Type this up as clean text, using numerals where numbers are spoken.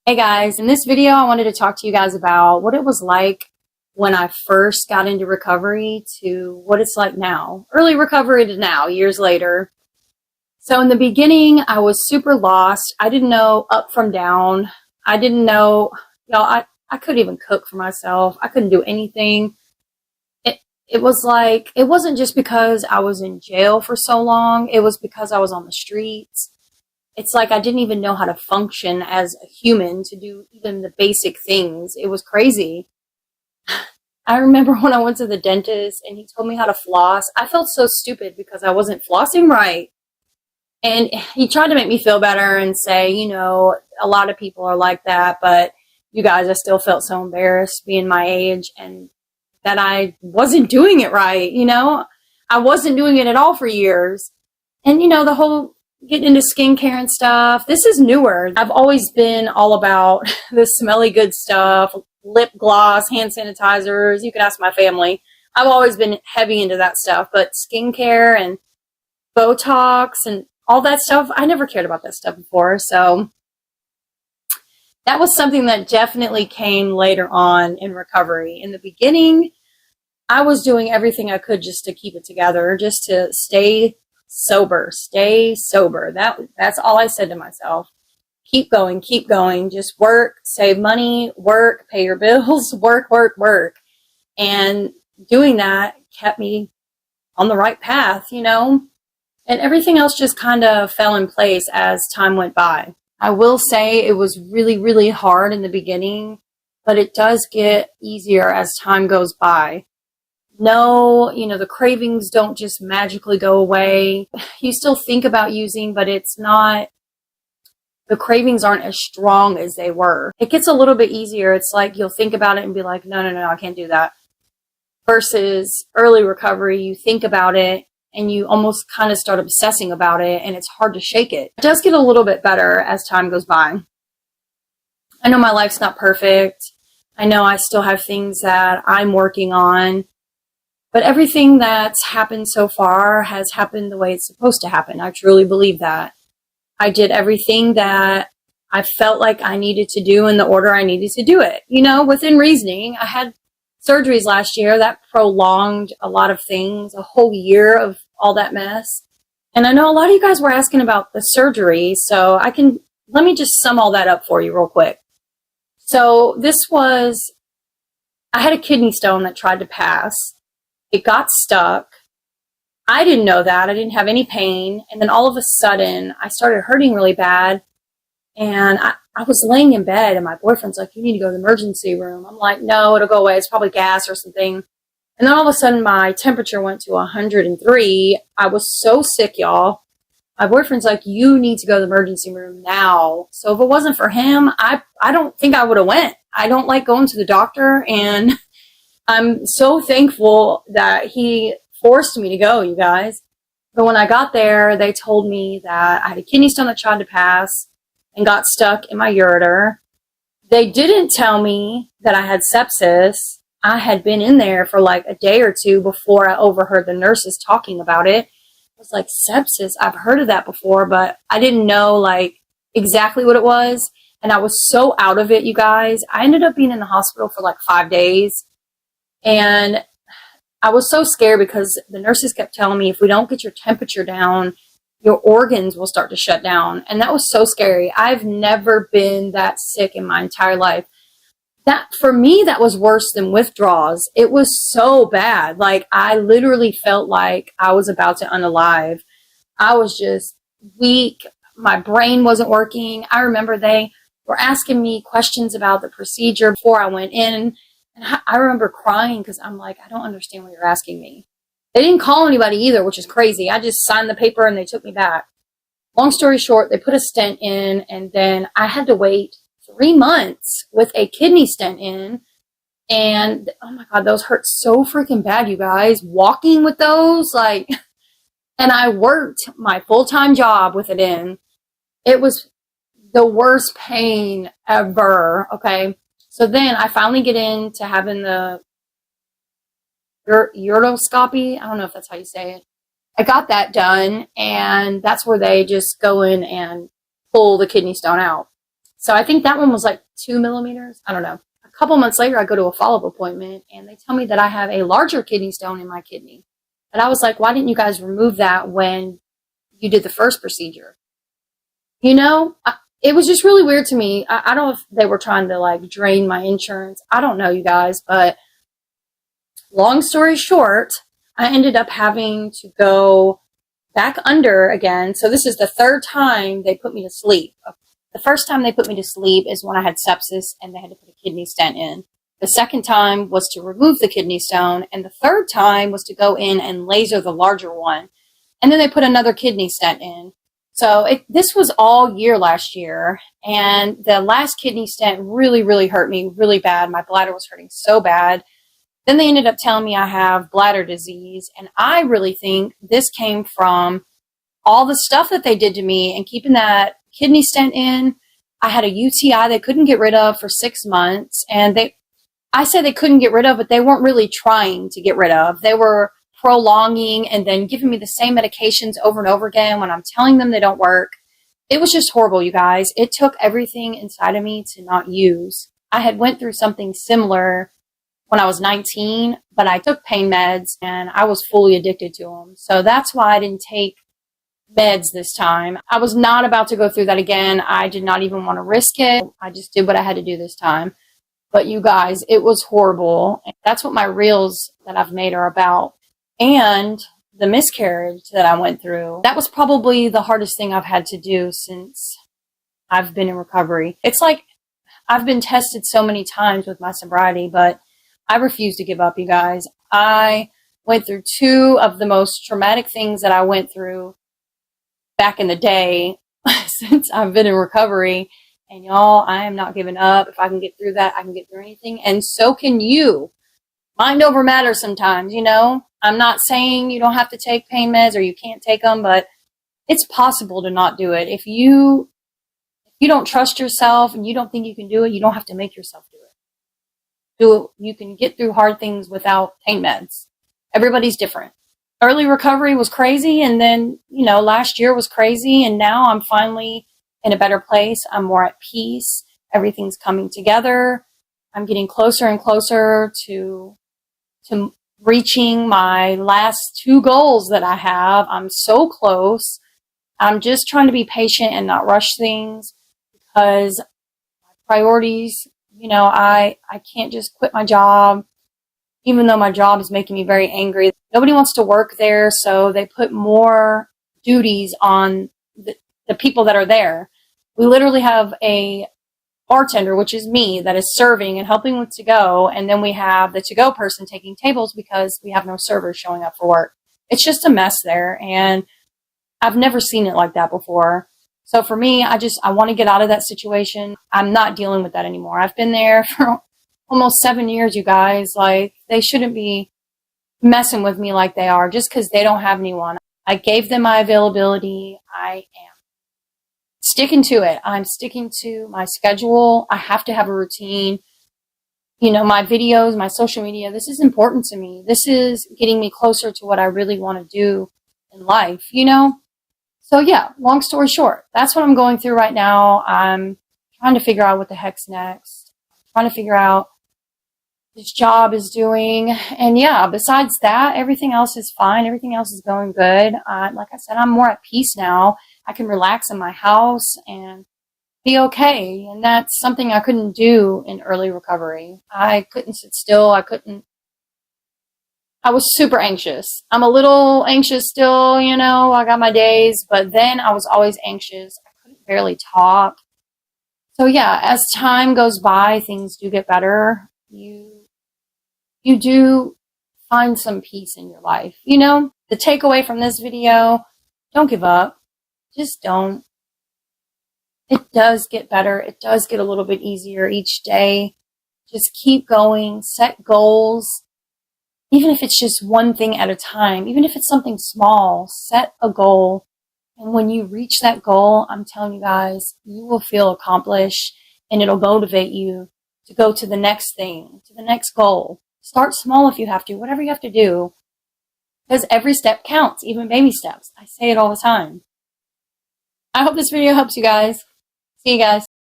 Hey guys, in this video I wanted to talk to you guys about what it was like when I first got into recovery to what it's like now. Early recovery to now, years later. So in the beginning, I was super lost. I didn't know up from down. I didn't know, I couldn't even cook for myself. I couldn't do anything. It was like, it wasn't just because I was in jail for so long. It was because I was on the streets. It's like I didn't even know how to function as a human to do even the basic things. It was crazy. I remember when I went to the dentist and he told me how to floss. I felt so stupid because I wasn't flossing right. And he tried to make me feel better and say, a lot of people are like that, but you guys, I still felt so embarrassed being my age and that I wasn't doing it right. I wasn't doing it at all for years. And, the whole getting into skincare and stuff, this is newer. I've always been all about the smelly good stuff, lip gloss, hand sanitizers. You can ask my family. I've always been heavy into that stuff, but skincare and Botox and all that stuff, I never cared about that stuff before. So that was something that definitely came later on in recovery. In the beginning, I was doing everything I could just to keep it together, just to stay sober. That's all I said to myself. Keep going. Just work, save money, work, pay your bills, work. And doing that kept me on the right path, and everything else just kind of fell in place as time went by. I will say it was really, really hard in the beginning, but it does get easier as time goes by. No, the cravings don't just magically go away. You still think about using, but the cravings aren't as strong as they were. It gets a little bit easier. It's like you'll think about it and be like, no, I can't do that. Versus early recovery, you think about it and you almost kind of start obsessing about it and it's hard to shake it. It does get a little bit better as time goes by. I know my life's not perfect. I know I still have things that I'm working on. But everything that's happened so far has happened the way it's supposed to happen. I truly believe that. I did everything that I felt like I needed to do in the order I needed to do it. Within reasoning. I had surgeries last year that prolonged a lot of things, a whole year of all that mess. And I know a lot of you guys were asking about the surgery, so let me just sum all that up for you real quick. So I had a kidney stone that tried to pass. It got stuck. I didn't know that. I didn't have any pain. And then all of a sudden, I started hurting really bad. And I was laying in bed, and my boyfriend's like, you need to go to the emergency room. I'm like, no, it'll go away. It's probably gas or something. And then all of a sudden, my temperature went to 103. I was so sick, y'all. My boyfriend's like, you need to go to the emergency room now. So if it wasn't for him, I don't think I would have went. I don't like going to the doctor, and I'm so thankful that he forced me to go, you guys. But when I got there, they told me that I had a kidney stone that tried to pass and got stuck in my ureter. They didn't tell me that I had sepsis. I had been in there for like a day or two before I overheard the nurses talking about it. I was like, sepsis? I've heard of that before, but I didn't know exactly what it was. And I was so out of it, you guys. I ended up being in the hospital for 5 days. And I was so scared because the nurses kept telling me if we don't get your temperature down, your organs will start to shut down. And that was so scary. I've never been that sick in my entire life. For me, that was worse than withdrawals. It was so bad. I literally felt like I was about to unalive. I was just weak. My brain wasn't working. I remember they were asking me questions about the procedure before I went in. And I remember crying because I'm like, I don't understand what you're asking me. They didn't call anybody either, which is crazy. I just signed the paper and they took me back. Long story short, they put a stent in, and then I had to wait 3 months with a kidney stent in. And oh my God, those hurt so freaking bad, you guys. Walking with those, and I worked my full-time job with it in. It was the worst pain ever, okay? So then I finally get into having the ureteroscopy. I don't know if that's how you say it. I got that done, and that's where they just go in and pull the kidney stone out. So I think that one was like 2 millimeters. I don't know. A couple months later, I go to a follow-up appointment, and they tell me that I have a larger kidney stone in my kidney. And I was like, why didn't you guys remove that when you did the first procedure? You know, it was just really weird to me. I don't know if they were trying to like drain my insurance. I don't know, you guys, but long story short, I ended up having to go back under again. So this is the third time they put me to sleep. The first time they put me to sleep is when I had sepsis and they had to put a kidney stent in. The second time was to remove the kidney stone. And the third time was to go in and laser the larger one. And then they put another kidney stent in. So this was all year last year. And the last kidney stent really, really hurt me really bad. My bladder was hurting so bad. Then they ended up telling me I have bladder disease. And I really think this came from all the stuff that they did to me and keeping that kidney stent in. I had a UTI they couldn't get rid of for 6 months. And I say they couldn't get rid of, but they weren't really trying to get rid of. They were prolonging and then giving me the same medications over and over again when I'm telling them they don't work. It was just horrible, you guys. It took everything inside of me to not use. I had went through something similar when I was 19, but I took pain meds and I was fully addicted to them. So that's why I didn't take meds this time. I was not about to go through that again. I did not even want to risk it. I just did what I had to do this time. But you guys, it was horrible. That's what my reels that I've made are about. And the miscarriage that I went through, that was probably the hardest thing I've had to do since I've been in recovery. It's like I've been tested so many times with my sobriety, but I refuse to give up, you guys. I went through 2 of the most traumatic things that I went through back in the day since I've been in recovery. And y'all, I am not giving up. If I can get through that, I can get through anything. And so can you. Mind over matter sometimes, you know. I'm not saying you don't have to take pain meds or you can't take them, but it's possible to not do it. If you don't trust yourself and you don't think you can do it, you don't have to make yourself do it. You can get through hard things without pain meds. Everybody's different. Early recovery was crazy, and then, you know, last year was crazy, and now I'm finally in a better place. I'm more at peace. Everything's coming together. I'm getting closer and closer to reaching my last 2 goals that I have. I'm so close. I'm just trying to be patient and not rush things because my priorities, you know, I can't just quit my job, even though my job is making me very angry. Nobody wants to work there, so they put more duties on the people that are there. We literally have a bartender, which is me, that is serving and helping with to-go, and then we have the to-go person taking tables because we have no servers showing up for work. It's just a mess there, and I've never seen it like that before. So for me, I want to get out of that situation. I'm not dealing with that anymore. I've been there for almost 7 years, you guys. Like, they shouldn't be messing with me like they are just because they don't have anyone. I gave them my availability. I am sticking to it. I'm sticking to my schedule. I have to have a routine. You know, my videos, my social media, this is important to me. This is getting me closer to what I really want to do in life, you know? So yeah, long story short, that's what I'm going through right now. I'm trying to figure out what the heck's next. I'm trying to figure out this job is doing. And yeah, besides that, everything else is fine. Everything else is going good. Like I said, I'm more at peace now. I can relax in my house and be okay. And that's something I couldn't do in early recovery. I couldn't sit still. I was super anxious. I'm a little anxious still, you know, I got my days, but then I was always anxious. I couldn't barely talk. So yeah, as time goes by, things do get better. You do find some peace in your life. You know, the takeaway from this video, don't give up. Just don't. It does get better. It does get a little bit easier each day. Just keep going. Set goals. Even if it's just one thing at a time, even if it's something small, set a goal. And when you reach that goal, I'm telling you guys, you will feel accomplished and it'll motivate you to go to the next thing, to the next goal. Start small if you have to, whatever you have to do, because every step counts, even baby steps. I say it all the time. I hope this video helps you guys. See you guys.